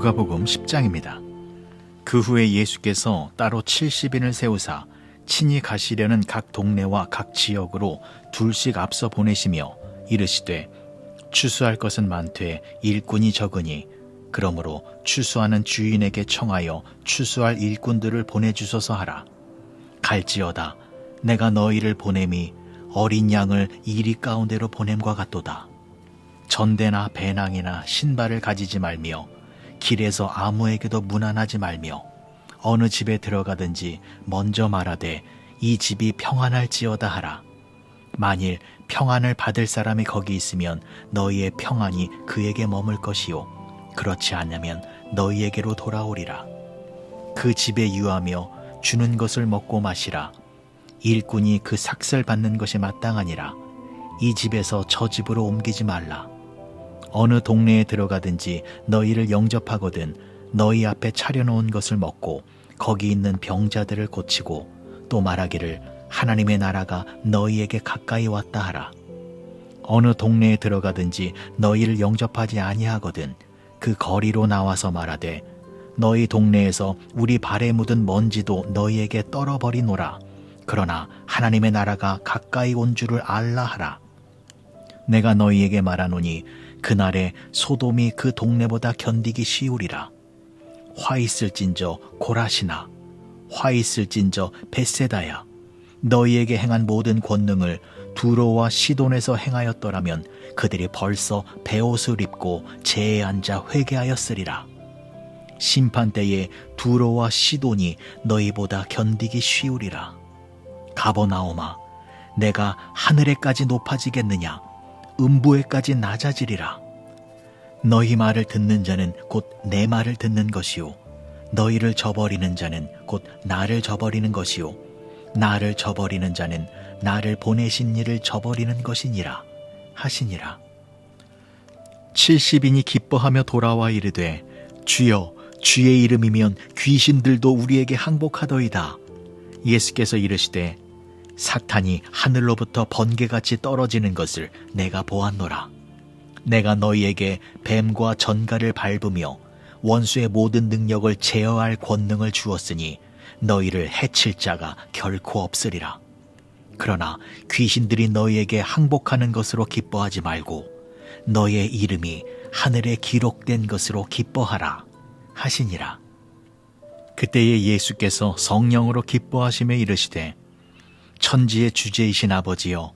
누가복음 10장입니다. 그 후에 예수께서 따로 70인을 세우사 친히 가시려는 각 동네와 각 지역으로 둘씩 앞서 보내시며 이르시되 추수할 것은 많되 일꾼이 적으니 그러므로 추수하는 주인에게 청하여 추수할 일꾼들을 보내주소서 하라. 갈지어다 내가 너희를 보냄이 어린 양을 이리 가운데로 보냄과 같도다. 전대나 배낭이나 신발을 가지지 말며 길에서 아무에게도 문안하지 말며 어느 집에 들어가든지 먼저 말하되 이 집이 평안할지어다 하라. 만일 평안을 받을 사람이 거기 있으면 너희의 평안이 그에게 머물 것이요 그렇지 않으면 너희에게로 돌아오리라. 그 집에 유하며 주는 것을 먹고 마시라. 일꾼이 그 삭슬 받는 것이 마땅하니라. 이 집에서 저 집으로 옮기지 말라. 어느 동네에 들어가든지 너희를 영접하거든 너희 앞에 차려놓은 것을 먹고 거기 있는 병자들을 고치고 또 말하기를 하나님의 나라가 너희에게 가까이 왔다 하라. 어느 동네에 들어가든지 너희를 영접하지 아니하거든 그 거리로 나와서 말하되 너희 동네에서 우리 발에 묻은 먼지도 너희에게 떨어버리노라. 그러나 하나님의 나라가 가까이 온 줄을 알라 하라. 내가 너희에게 말하노니 그날에 소돔이 그 동네보다 견디기 쉬우리라. 화 있을진저 고라시나 화 있을진저 벳세다야 너희에게 행한 모든 권능을 두로와 시돈에서 행하였더라면 그들이 벌써 베옷을 입고 제에 앉아 회개하였으리라. 심판때에 두로와 시돈이 너희보다 견디기 쉬우리라. 가버나오마 내가 하늘에까지 높아지겠느냐 음부에까지 낮아지리라. 너희 말을 듣는 자는 곧 내 말을 듣는 것이요 너희를 저버리는 자는 곧 나를 저버리는 것이요 나를 저버리는 자는 나를 보내신 이를 저버리는 것이니라 하시니라. 70인이 기뻐하며 돌아와 이르되 주여 주의 이름이면 귀신들도 우리에게 항복하더이다. 예수께서 이르시되 사탄이 하늘로부터 번개같이 떨어지는 것을 내가 보았노라. 내가 너희에게 뱀과 전갈을 밟으며 원수의 모든 능력을 제어할 권능을 주었으니 너희를 해칠 자가 결코 없으리라. 그러나 귀신들이 너희에게 항복하는 것으로 기뻐하지 말고 너희의 이름이 하늘에 기록된 것으로 기뻐하라 하시니라. 그때에 예수께서 성령으로 기뻐하시며 이르시되 천지의 주제이신 아버지여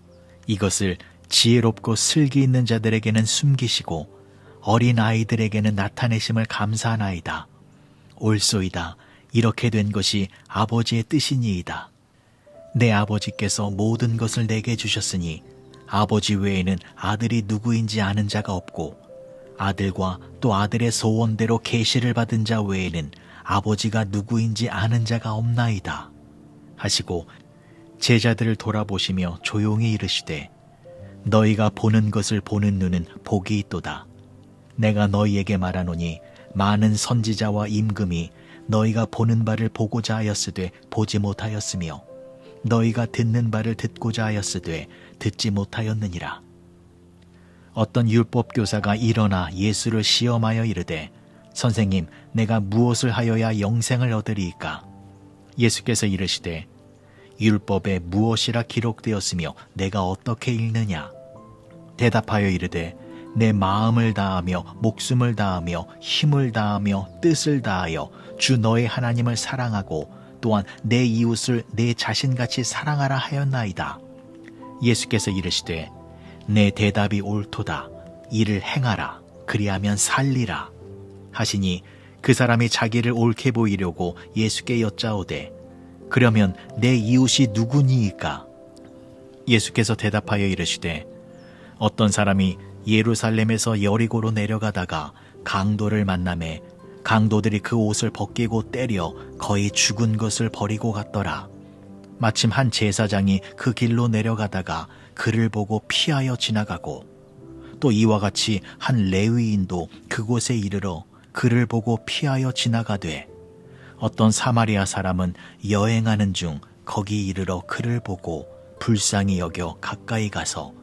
이것을 지혜롭고 슬기 있는 자들에게는 숨기시고 어린 아이들에게는 나타내심을 감사하나이다. 옳소이다. 이렇게 된 것이 아버지의 뜻이니이다. 내 아버지께서 모든 것을 내게 주셨으니 아버지 외에는 아들이 누구인지 아는 자가 없고 아들과 또 아들의 소원대로 계시를 받은 자 외에는 아버지가 누구인지 아는 자가 없나이다 하시고 제자들을 돌아보시며 조용히 이르시되 너희가 보는 것을 보는 눈은 복이 있도다. 내가 너희에게 말하노니 많은 선지자와 임금이 너희가 보는 바를 보고자 하였으되 보지 못하였으며 너희가 듣는 바를 듣고자 하였으되 듣지 못하였느니라. 어떤 율법교사가 일어나 예수를 시험하여 이르되 선생님 내가 무엇을 하여야 영생을 얻으리이까? 예수께서 이르시되 율법에 무엇이라 기록되었으며 내가 어떻게 읽느냐? 대답하여 이르되 내 마음을 다하며 목숨을 다하며 힘을 다하며 뜻을 다하여 주 너의 하나님을 사랑하고 또한 내 이웃을 내 자신같이 사랑하라 하였나이다. 예수께서 이르시되 내 대답이 옳도다. 이를 행하라. 그리하면 살리라 하시니 그 사람이 자기를 옳게 보이려고 예수께 여짜오되 그러면 내 이웃이 누구니이까? 예수께서 대답하여 이르시되 어떤 사람이 예루살렘에서 여리고로 내려가다가 강도를 만나매 강도들이 그 옷을 벗기고 때려 거의 죽은 것을 버리고 갔더라. 마침 한 제사장이 그 길로 내려가다가 그를 보고 피하여 지나가고 또 이와 같이 한 레위인도 그곳에 이르러 그를 보고 피하여 지나가되 어떤 사마리아 사람은 여행하는 중 거기 이르러 그를 보고 불쌍히 여겨 가까이 가서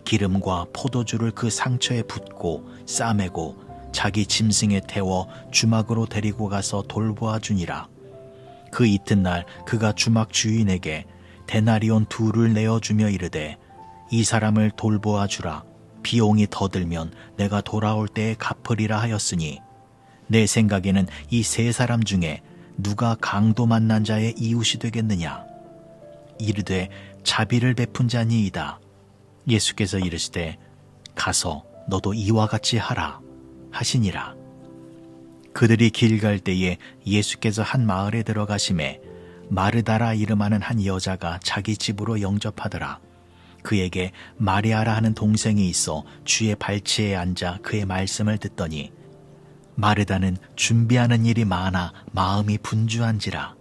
기름과 포도주를 그 상처에 붓고 싸매고 자기 짐승에 태워 주막으로 데리고 가서 돌보아 주니라. 그 이튿날 그가 주막 주인에게 데나리온 2를 내어주며 이르되 이 사람을 돌보아 주라. 비용이 더 들면 내가 돌아올 때에 갚으리라 하였으니 내 생각에는 이 3사람 중에 누가 강도 만난 자의 이웃이 되겠느냐. 이르되 자비를 베푼 자니이다. 예수께서 이르시되 가서 너도 이와 같이 하라 하시니라. 그들이 길 갈 때에 예수께서 한 마을에 들어가심에 마르다라 이름하는 한 여자가 자기 집으로 영접하더라. 그에게 마리아라 하는 동생이 있어 주의 발치에 앉아 그의 말씀을 듣더니 마르다는 준비하는 일이 많아 마음이 분주한지라.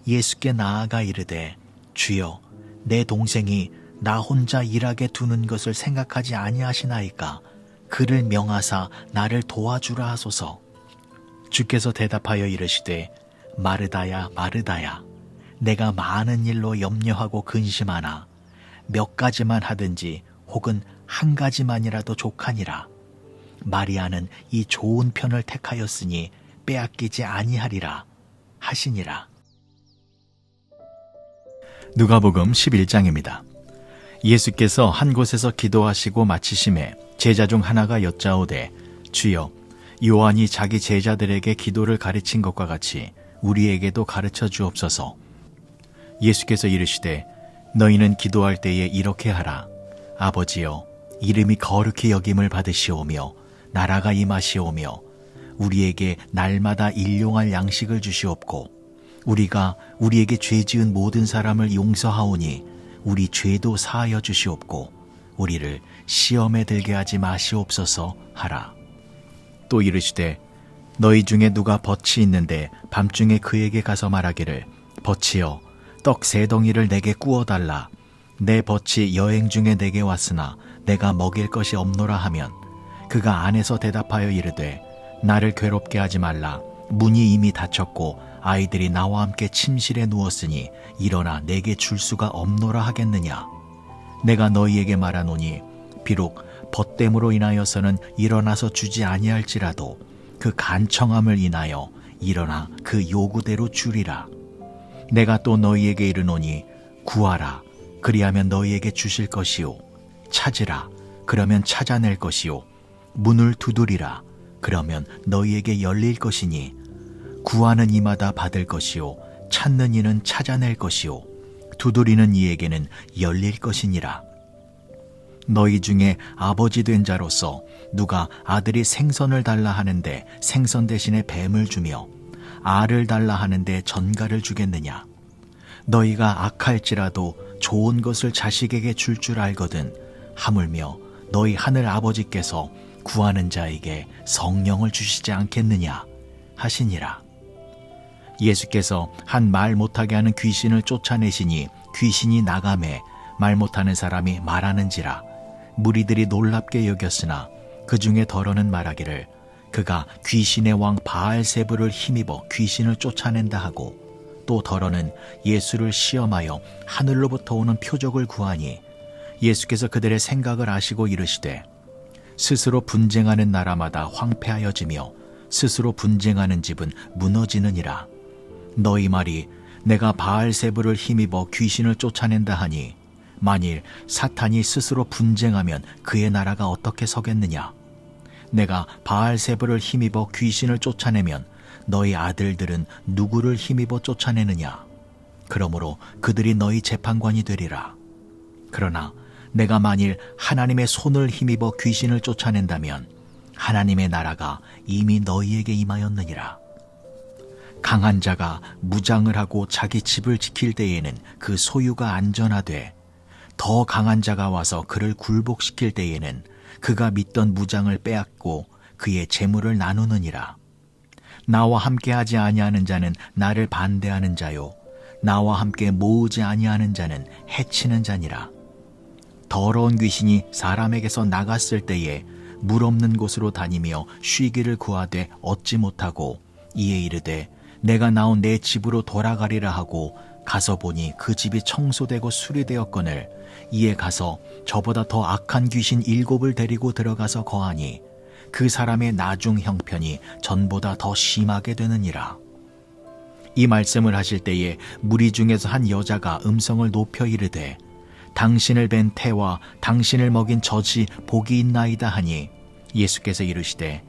예수께 나아가 이르되 주여, 내 동생이 나 혼자 일하게 두는 것을 생각하지 아니하시나이까. 그를 명하사 나를 도와주라 하소서. 주께서 대답하여 이르시되 마르다야 마르다야, 내가 많은 일로 염려하고 근심하나 몇 가지만 하든지 혹은 한 가지만이라도 족하니라. 마리아는 이 좋은 편을 택하였으니 빼앗기지 아니하리라 하시니라. 누가복음 11장입니다. 예수께서 한 곳에서 기도하시고 마치심에 제자 중 하나가 여짜오되 주여, 요한이 자기 제자들에게 기도를 가르친 것과 같이 우리에게도 가르쳐 주옵소서. 예수께서 이르시되 너희는 기도할 때에 이렇게 하라. 아버지여, 이름이 거룩히 여김을 받으시오며 나라가 임하시오며 우리에게 날마다 일용할 양식을 주시옵고 우리가 우리에게 죄 지은 모든 사람을 용서하오니 우리 죄도 사하여 주시옵고 우리를 시험에 들게 하지 마시옵소서 하라. 또 이르시되 너희 중에 누가 덫이 있는데 밤중에 그에게 가서 말하기를 덫이여, 떡 3덩이를 내게 구워달라. 내 덫이 여행 중에 내게 왔으나 내가 먹일 것이 없노라 하면 그가 안에서 대답하여 이르되 나를 괴롭게 하지 말라. 문이 이미 닫혔고 아이들이 나와 함께 침실에 누웠으니 일어나 내게 줄 수가 없노라 하겠느냐. 내가 너희에게 말하노니 비록 벗됨으로 인하여서는 일어나서 주지 아니할지라도 그 간청함을 인하여 일어나 그 요구대로 주리라. 내가 또 너희에게 이르노니 구하라, 그리하면 너희에게 주실 것이요. 찾으라, 그러면 찾아낼 것이요. 문을 두드리라, 그러면 너희에게 열릴 것이니 구하는 이마다 받을 것이요. 찾는 이는 찾아낼 것이요. 두드리는 이에게는 열릴 것이니라. 너희 중에 아버지 된 자로서 누가 아들이 생선을 달라 하는데 생선 대신에 뱀을 주며 알을 달라 하는데 전갈을 주겠느냐. 너희가 악할지라도 좋은 것을 자식에게 줄 줄 알거든 하물며 너희 하늘 아버지께서 구하는 자에게 성령을 주시지 않겠느냐 하시니라. 예수께서 한 말 못하게 하는 귀신을 쫓아내시니 귀신이 나가매 말 못하는 사람이 말하는지라. 무리들이 놀랍게 여겼으나 그 중에 더러는 말하기를 그가 귀신의 왕 바알세불을 힘입어 귀신을 쫓아낸다 하고, 또 더러는 예수를 시험하여 하늘로부터 오는 표적을 구하니 예수께서 그들의 생각을 아시고 이르시되 스스로 분쟁하는 나라마다 황폐하여지며 스스로 분쟁하는 집은 무너지느니라. 너희 말이 내가 바알세불을 힘입어 귀신을 쫓아낸다 하니 만일 사탄이 스스로 분쟁하면 그의 나라가 어떻게 서겠느냐. 내가 바알세불을 힘입어 귀신을 쫓아내면 너희 아들들은 누구를 힘입어 쫓아내느냐. 그러므로 그들이 너희 재판관이 되리라. 그러나 내가 만일 하나님의 손을 힘입어 귀신을 쫓아낸다면 하나님의 나라가 이미 너희에게 임하였느니라. 강한 자가 무장을 하고 자기 집을 지킬 때에는 그 소유가 안전하되 더 강한 자가 와서 그를 굴복시킬 때에는 그가 믿던 무장을 빼앗고 그의 재물을 나누느니라. 나와 함께하지 아니하는 자는 나를 반대하는 자요, 나와 함께 모으지 아니하는 자는 해치는 자니라. 더러운 귀신이 사람에게서 나갔을 때에 물 없는 곳으로 다니며 쉬기를 구하되 얻지 못하고 이에 이르되 내가 나온 내 집으로 돌아가리라 하고 가서 보니 그 집이 청소되고 수리되었거늘 이에 가서 저보다 더 악한 귀신 7을 데리고 들어가서 거하니 그 사람의 나중 형편이 전보다 더 심하게 되느니라. 이 말씀을 하실 때에 무리 중에서 한 여자가 음성을 높여 이르되 당신을 뵌 태와 당신을 먹인 젖이 복이 있나이다 하니 예수께서 이르시되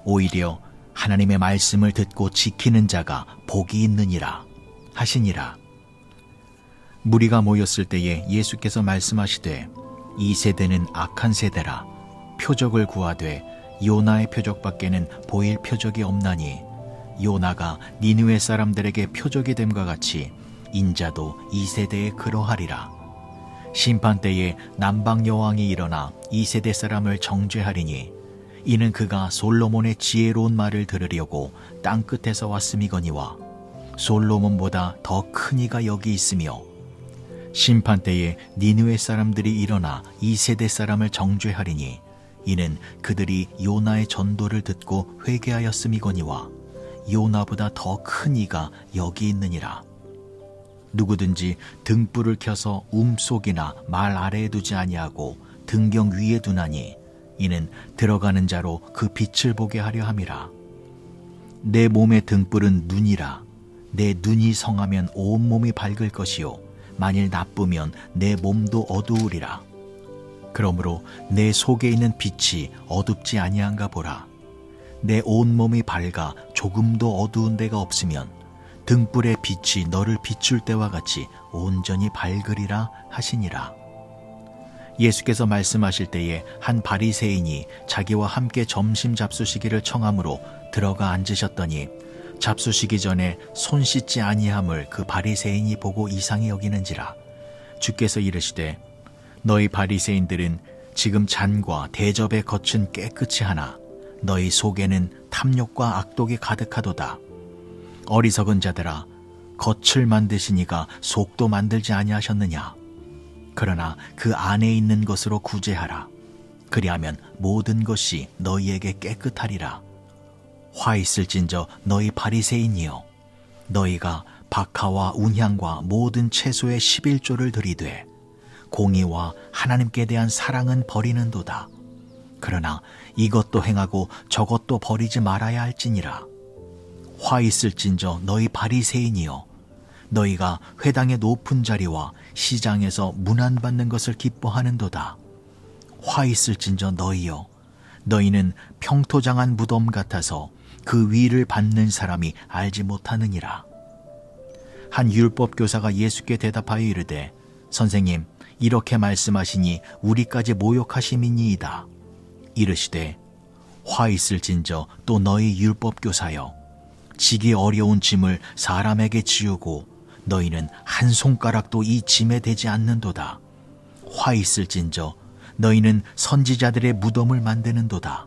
오히려 하나님의 말씀을 듣고 지키는 자가 복이 있느니라 하시니라. 무리가 모였을 때에 예수께서 말씀하시되 이 세대는 악한 세대라. 표적을 구하되 요나의 표적밖에는 보일 표적이 없나니 요나가 니느웨 사람들에게 표적이 됨과 같이 인자도 이 세대에 그러하리라. 심판 때에 남방 여왕이 일어나 이 세대 사람을 정죄하리니 이는 그가 솔로몬의 지혜로운 말을 들으려고 땅 끝에서 왔음이거니와 솔로몬보다 더 큰 이가 여기 있으며 심판 때에 니느웨 사람들이 일어나 이 세대 사람을 정죄하리니 이는 그들이 요나의 전도를 듣고 회개하였음이거니와 요나보다 더 큰 이가 여기 있느니라. 누구든지 등불을 켜서 속이나 말 아래에 두지 아니하고 등경 위에 두나니 이는 들어가는 자로 그 빛을 보게 하려 함이라. 내 몸의 등불은 눈이라. 내 눈이 성하면 온 몸이 밝을 것이요 만일 나쁘면 내 몸도 어두우리라. 그러므로 내 속에 있는 빛이 어둡지 아니한가 보라. 내 온 몸이 밝아 조금도 어두운 데가 없으면 등불의 빛이 너를 비출 때와 같이 온전히 밝으리라 하시니라. 예수께서 말씀하실 때에 한 바리새인이 자기와 함께 점심 잡수시기를 청함으로 들어가 앉으셨더니 잡수시기 전에 손 씻지 아니함을 그 바리새인이 보고 이상히 여기는지라. 주께서 이르시되 너희 바리새인들은 지금 잔과 대접의 겉은 깨끗이 하나 너희 속에는 탐욕과 악독이 가득하도다. 어리석은 자들아, 겉을 만드시니가 속도 만들지 아니하셨느냐. 그러나 그 안에 있는 것으로 구제하라. 그리하면 모든 것이 너희에게 깨끗하리라. 화 있을진저 너희 바리새인이여, 너희가 박하와 운향과 모든 채소의 11조를 들이되 공의와 하나님께 대한 사랑은 버리는도다. 그러나 이것도 행하고 저것도 버리지 말아야 할지니라. 화 있을진저 너희 바리새인이여, 너희가 회당의 높은 자리와 시장에서 문안받는 것을 기뻐하는도다. 화 있을진저 너희여, 너희는 평토장한 무덤 같아서 그 위를 받는 사람이 알지 못하느니라. 한 율법교사가 예수께 대답하여 이르되 선생님, 이렇게 말씀하시니 우리까지 모욕하심이니이다. 이르시되 화 있을진저 또 너희 율법교사여, 지기 어려운 짐을 사람에게 지우고 너희는 한 손가락도 이 짐에 대지 않는도다. 화 있을진저 너희는 선지자들의 무덤을 만드는도다.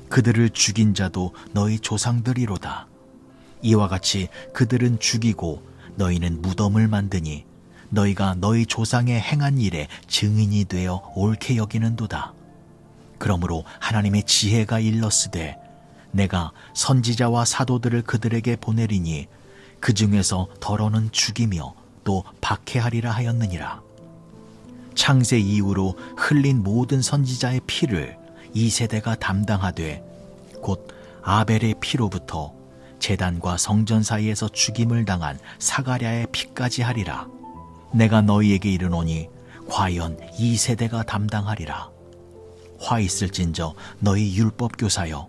그들을 죽인 자도 너희 조상들이로다. 이와 같이 그들은 죽이고 너희는 무덤을 만드니 너희가 너희 조상의 행한 일에 증인이 되어 옳게 여기는도다. 그러므로 하나님의 지혜가 일렀으되 내가 선지자와 사도들을 그들에게 보내리니 그 중에서 더러는 죽이며 또 박해하리라 하였느니라. 창세 이후로 흘린 모든 선지자의 피를 이 세대가 담당하되 곧 아벨의 피로부터 제단과 성전 사이에서 죽임을 당한 사가랴의 피까지 하리라. 내가 너희에게 이르노니 과연 이 세대가 담당하리라. 화 있을진저 너희 율법교사여,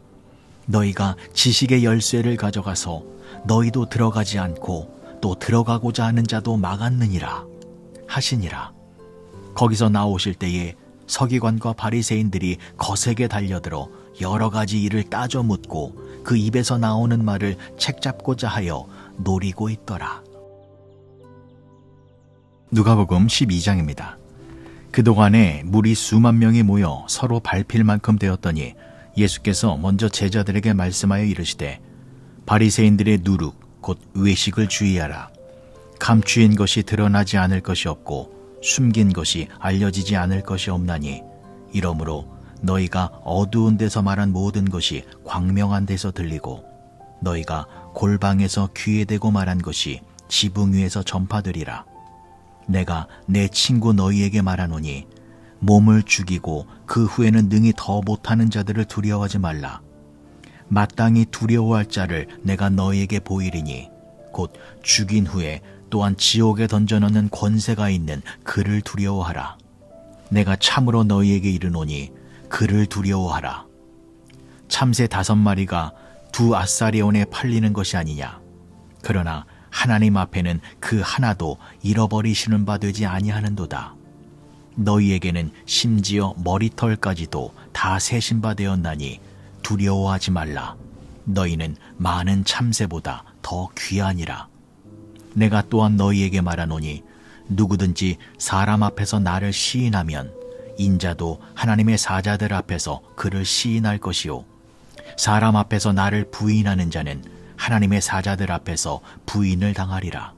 너희가 지식의 열쇠를 가져가서 너희도 들어가지 않고 또 들어가고자 하는 자도 막았느니라 하시니라. 거기서 나오실 때에 서기관과 바리새인들이 거세게 달려들어 여러 가지 일을 따져 묻고 그 입에서 나오는 말을 책잡고자 하여 노리고 있더라. 누가복음 12장입니다. 그동안에 무리 수만 명이 모여 서로 밟힐 만큼 되었더니 예수께서 먼저 제자들에게 말씀하여 이르시되 바리새인들의 누룩 곧 외식을 주의하라. 감추인 것이 드러나지 않을 것이 없고 숨긴 것이 알려지지 않을 것이 없나니 이러므로 너희가 어두운 데서 말한 모든 것이 광명한 데서 들리고 너희가 골방에서 귀에 대고 말한 것이 지붕 위에서 전파되리라. 내가 내 친구 너희에게 말하노니 몸을 죽이고 그 후에는 능히 더 못하는 자들을 두려워하지 말라. 마땅히 두려워할 자를 내가 너희에게 보이리니 곧 죽인 후에 또한 지옥에 던져넣는 권세가 있는 그를 두려워하라. 내가 참으로 너희에게 이르노니 그를 두려워하라. 참새 5마리가 2아사리온에 팔리는 것이 아니냐. 그러나 하나님 앞에는 그 하나도 잃어버리시는 바 되지 아니하는도다. 너희에게는 심지어 머리털까지도 다 세신 바 되었나니 두려워하지 말라. 너희는 많은 참새보다 더 귀하니라. 내가 또한 너희에게 말하노니 누구든지 사람 앞에서 나를 시인하면 인자도 하나님의 사자들 앞에서 그를 시인할 것이요 사람 앞에서 나를 부인하는 자는 하나님의 사자들 앞에서 부인을 당하리라.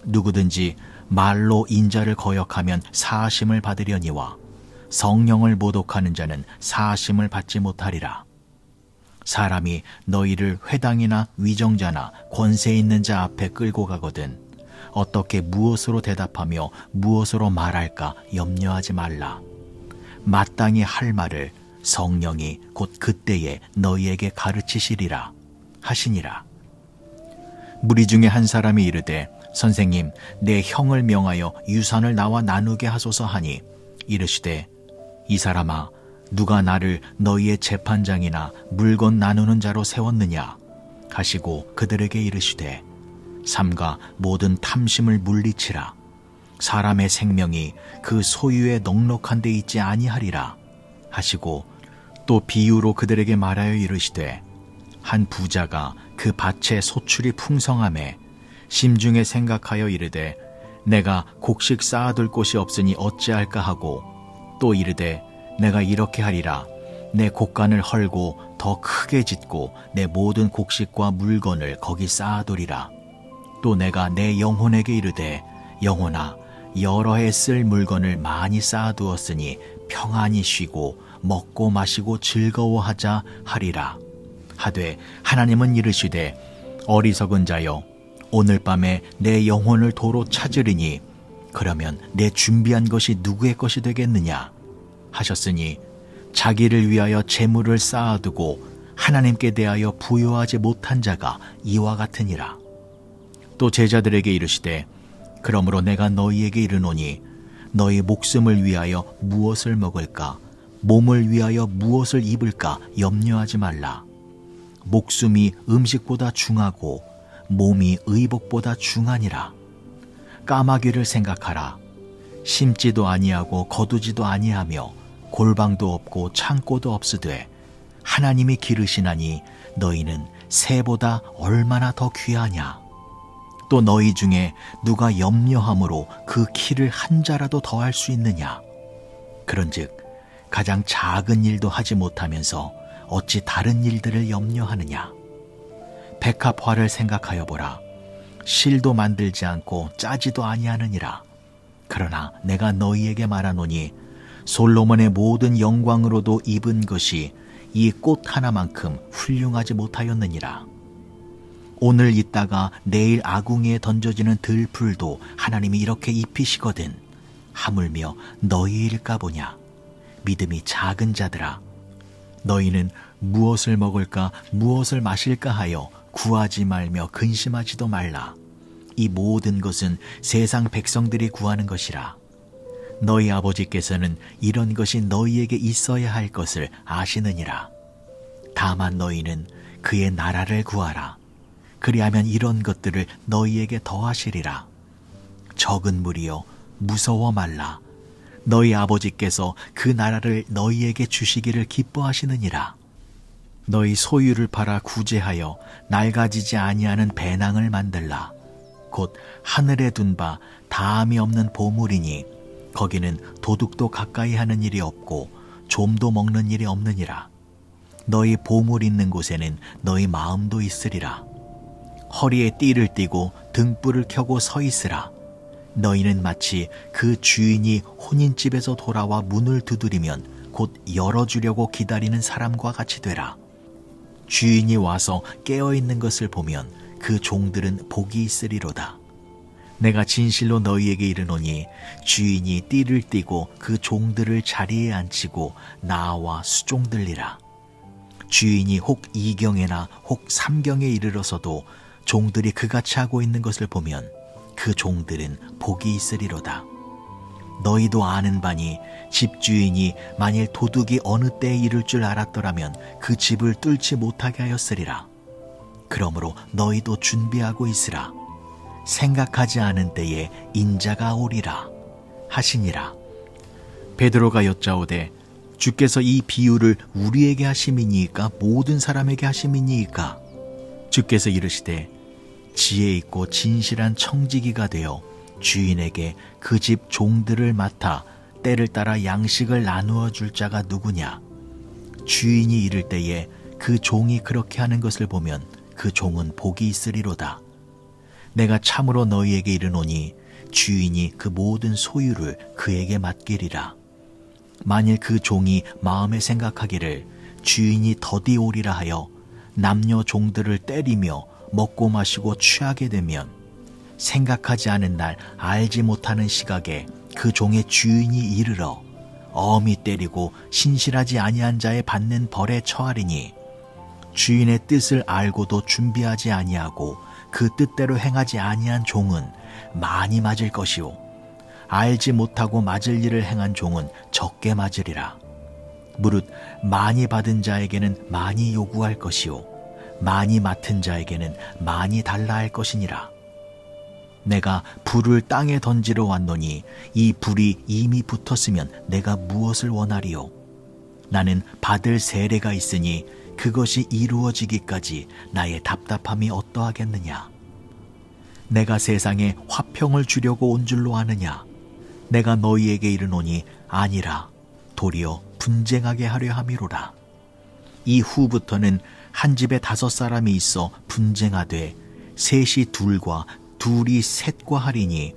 누구든지 말로 인자를 거역하면 사하심을 받으려니와 성령을 모독하는 자는 사하심을 받지 못하리라. 사람이 너희를 회당이나 위정자나 권세 있는 자 앞에 끌고 가거든 어떻게 무엇으로 대답하며 무엇으로 말할까 염려하지 말라. 마땅히 할 말을 성령이 곧 그때에 너희에게 가르치시리라 하시니라. 무리 중에 한 사람이 이르되 선생님 내 형을 명하여 유산을 나와 나누게 하소서 하니 이르시되 이 사람아 누가 나를 너희의 재판장이나 물건 나누는 자로 세웠느냐 하시고 그들에게 이르시되 삼가 모든 탐심을 물리치라. 사람의 생명이 그 소유에 넉넉한 데 있지 아니하리라 하시고 또 비유로 그들에게 말하여 이르시되 한 부자가 그 밭에 소출이 풍성하매 심중에 생각하여 이르되 내가 곡식 쌓아둘 곳이 없으니 어찌할까 하고 또 이르되 내가 이렇게 하리라. 내 곡간을 헐고 더 크게 짓고 내 모든 곡식과 물건을 거기 쌓아두리라. 또 내가 내 영혼에게 이르되 영혼아 여러 해 쓸 물건을 많이 쌓아두었으니 평안히 쉬고 먹고 마시고 즐거워하자 하리라. 하되 하나님은 이르시되 어리석은 자여 오늘 밤에 내 영혼을 도로 찾으리니 그러면 내 준비한 것이 누구의 것이 되겠느냐 하셨으니 자기를 위하여 재물을 쌓아두고 하나님께 대하여 부요하지 못한 자가 이와 같으니라. 또 제자들에게 이르시되 그러므로 내가 너희에게 이르노니 너희 목숨을 위하여 무엇을 먹을까 몸을 위하여 무엇을 입을까 염려하지 말라. 목숨이 음식보다 중하고 몸이 의복보다 중하니라. 까마귀를 생각하라. 심지도 아니하고 거두지도 아니하며 골방도 없고 창고도 없으되 하나님이 기르시나니 너희는 새보다 얼마나 더 귀하냐. 또 너희 중에 누가 염려함으로 그 키를 한 자라도 더할 수 있느냐. 그런즉 가장 작은 일도 하지 못하면서 어찌 다른 일들을 염려하느냐. 백합화를 생각하여 보라. 실도 만들지 않고 짜지도 아니하느니라. 그러나 내가 너희에게 말하노니 솔로몬의 모든 영광으로도 입은 것이 이 꽃 하나만큼 훌륭하지 못하였느니라. 오늘 있다가 내일 아궁이에 던져지는 들풀도 하나님이 이렇게 입히시거든 하물며 너희일까 보냐. 믿음이 작은 자들아 너희는 무엇을 먹을까 무엇을 마실까 하여 구하지 말며 근심하지도 말라. 이 모든 것은 세상 백성들이 구하는 것이라. 너희 아버지께서는 이런 것이 너희에게 있어야 할 것을 아시느니라. 다만 너희는 그의 나라를 구하라. 그리하면 이런 것들을 너희에게 더하시리라. 적은 무리여 무서워 말라. 너희 아버지께서 그 나라를 너희에게 주시기를 기뻐하시느니라. 너희 소유를 팔아 구제하여 낡아지지 아니하는 배낭을 만들라. 곧 하늘에 둔 바 다함이 없는 보물이니 거기는 도둑도 가까이 하는 일이 없고 좀도 먹는 일이 없느니라. 너희 보물 있는 곳에는 너희 마음도 있으리라. 허리에 띠를 띠고 등불을 켜고 서 있으라. 너희는 마치 그 주인이 혼인집에서 돌아와 문을 두드리면 곧 열어주려고 기다리는 사람과 같이 되라. 주인이 와서 깨어있는 것을 보면 그 종들은 복이 있으리로다. 내가 진실로 너희에게 이르노니 주인이 띠를 띠고 그 종들을 자리에 앉히고 나와 수종들리라. 주인이 혹 이경에나 혹 삼경에 이르러서도 종들이 그같이 하고 있는 것을 보면 그 종들은 복이 있으리로다. 너희도 아는 바니 집주인이 만일 도둑이 어느 때에 이를 줄 알았더라면 그 집을 뚫지 못하게 하였으리라. 그러므로 너희도 준비하고 있으라. 생각하지 않은 때에 인자가 오리라 하시니라. 베드로가 여짜오되 주께서 이 비유를 우리에게 하심이니이까 모든 사람에게 하심이니이까? 주께서 이르시되 지혜 있고 진실한 청지기가 되어 주인에게 그 집 종들을 맡아 때를 따라 양식을 나누어 줄 자가 누구냐? 주인이 이를 때에 그 종이 그렇게 하는 것을 보면 그 종은 복이 있으리로다. 내가 참으로 너희에게 이르노니 주인이 그 모든 소유를 그에게 맡기리라. 만일 그 종이 마음에 생각하기를 주인이 더디 오리라 하여 남녀 종들을 때리며 먹고 마시고 취하게 되면 생각하지 않은 날 알지 못하는 시각에 그 종의 주인이 이르러 엄히 때리고 신실하지 아니한 자의 받는 벌에 처하리니 주인의 뜻을 알고도 준비하지 아니하고 그 뜻대로 행하지 아니한 종은 많이 맞을 것이요 알지 못하고 맞을 일을 행한 종은 적게 맞으리라. 무릇 많이 받은 자에게는 많이 요구할 것이요 많이 맡은 자에게는 많이 달라 할 것이니라. 내가 불을 땅에 던지러 왔노니 이 불이 이미 붙었으면 내가 무엇을 원하리요? 나는 받을 세례가 있으니 그것이 이루어지기까지 나의 답답함이 어떠하겠느냐? 내가 세상에 화평을 주려고 온 줄로 아느냐? 내가 너희에게 이르노니 아니라 도리어 분쟁하게 하려 함이로라. 이후부터는 한 집에 5사람이 있어 분쟁하되 셋이 둘과 둘이 셋과 하리니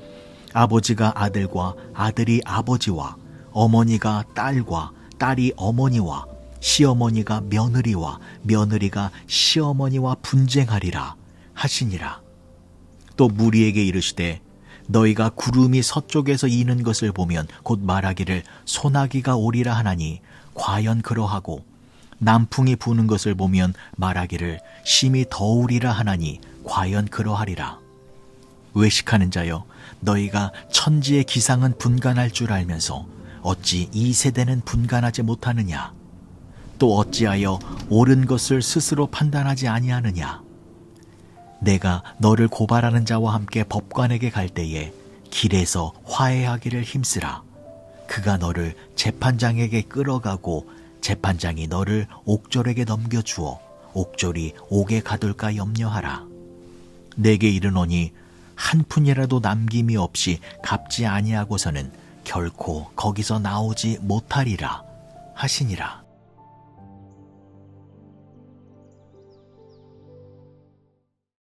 아버지가 아들과 아들이 아버지와 어머니가 딸과 딸이 어머니와 시어머니가 며느리와 며느리가 시어머니와 분쟁하리라 하시니라. 또 무리에게 이르시되 너희가 구름이 서쪽에서 이는 것을 보면 곧 말하기를 소나기가 오리라 하나니 과연 그러하고 남풍이 부는 것을 보면 말하기를 심히 더우리라 하나니 과연 그러하리라. 외식하는 자여 너희가 천지의 기상은 분간할 줄 알면서 어찌 이 세대는 분간하지 못하느냐? 또 어찌하여 옳은 것을 스스로 판단하지 아니하느냐? 내가 너를 고발하는 자와 함께 법관에게 갈 때에 길에서 화해하기를 힘쓰라. 그가 너를 재판장에게 끌어가고 재판장이 너를 옥졸에게 넘겨주어 옥졸이 옥에 가둘까 염려하라. 내게 이르노니 한 푼이라도 남김이 없이 갚지 아니하고서는 결코 거기서 나오지 못하리라 하시니라.